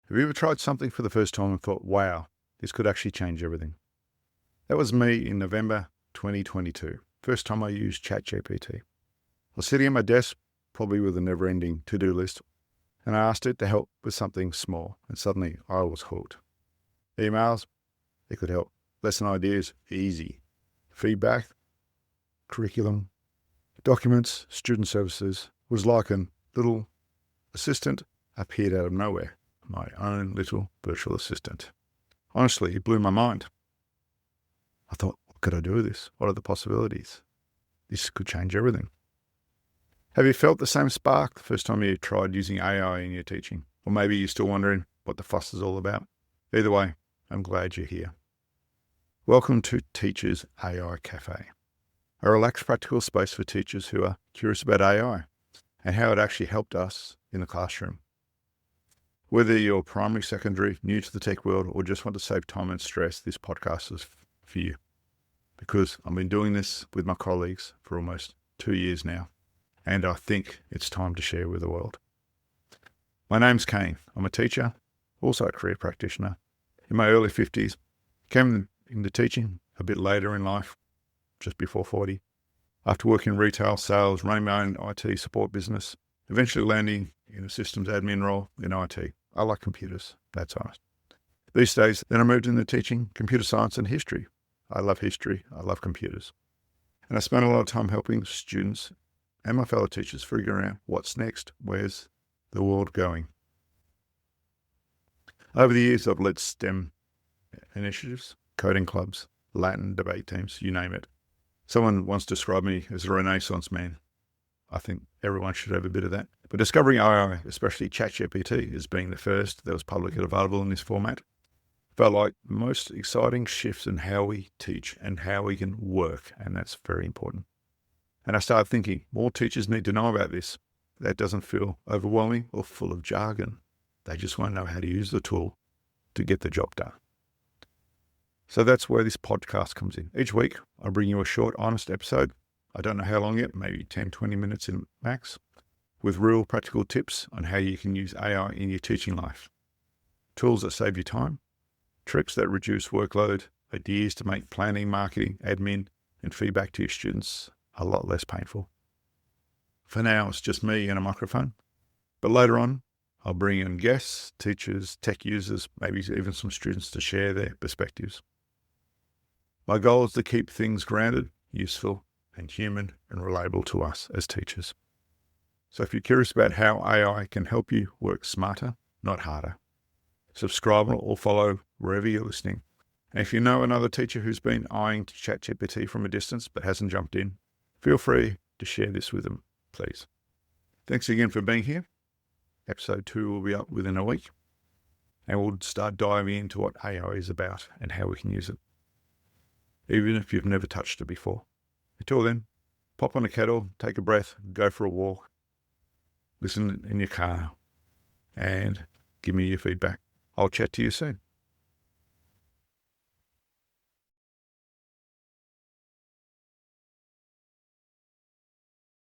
Have you ever tried something for the first time and thought, wow, this could actually change everything? That was me in November 2022. First time I used ChatGPT. I was sitting at my desk, probably with a never-ending to-do list, and I asked it to help with something small, and suddenly I was hooked. Emails, it could help. Lesson ideas, easy. Feedback, curriculum, documents, student services, was like a little assistant appeared out of nowhere. My own little virtual assistant. Honestly, it blew my mind. I thought, what could I do with this? What are the possibilities? This could change everything. Have you felt the same spark the first time you tried using AI in your teaching? Or maybe you're still wondering what the fuss is all about? Either way, I'm glad you're here. Welcome to Teacher AI Café, a relaxed practical space for teachers who are curious about AI and how it actually helped us in the classroom. Whether you're primary, secondary, new to the tech world, or just want to save time and stress, this podcast is for you. Because I've been doing this with my colleagues for almost 2 years now, and I think it's time to share with the world. My name's Kane. I'm a teacher, also a career practitioner. In my early 50s, came into teaching a bit later in life, just before 40. After working in retail, sales, running my own IT support business, eventually landing in a systems admin role in IT. I like computers, that's honest. These days, then I moved into teaching computer science and history. I love history, I love computers. And I spent a lot of time helping students and my fellow teachers figure out what's next, where's the world going. Over the years, I've led STEM initiatives, coding clubs, Latin debate teams, you name it. Someone once described me as a Renaissance man. I think everyone should have a bit of that. But discovering AI, especially ChatGPT, as being the first that was publicly available in this format, felt like the most exciting shifts in how we teach and how we can work, and that's very important. And I started thinking, more teachers need to know about this. That doesn't feel overwhelming or full of jargon. They just want to know how to use the tool to get the job done. So that's where this podcast comes in. Each week, I bring you a short, honest episode. I don't know how long yet, maybe 10, 20 minutes in max, with real practical tips on how you can use AI in your teaching life. Tools that save you time, tricks that reduce workload, ideas to make planning, marketing, admin, and feedback to your students a lot less painful. For now, it's just me and a microphone. But later on, I'll bring in guests, teachers, tech users, maybe even some students to share their perspectives. My goal is to keep things grounded, useful, and human and relatable to us as teachers. So if you're curious about how AI can help you work smarter, not harder, subscribe or follow wherever you're listening. And if you know another teacher who's been eyeing ChatGPT from a distance but hasn't jumped in, feel free to share this with them, please. Thanks again for being here. Episode 2 will be up within a week, and we'll start diving into what AI is about and how we can use it, even if you've never touched it before. Until then, pop on a kettle, take a breath, go for a walk, listen in your car, and give me your feedback. I'll chat to you soon.